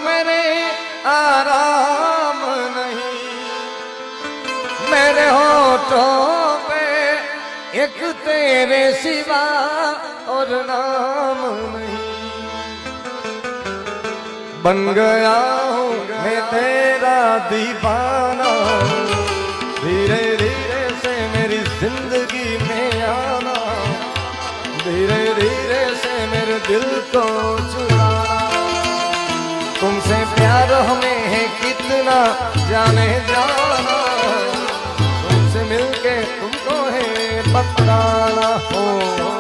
मेरे आराम नहीं, मेरे होठों पे एक तेरे सिवा और नाम नहीं। बन गया हूँ मैं तेरा दीवाना, धीरे धीरे से मेरी जिंदगी में आना, धीरे धीरे से मेरे दिल को चुराना। तुमसे प्यार हमें है कितना जाने जाना, तुमसे मिलके तुमको है बतलाना हो।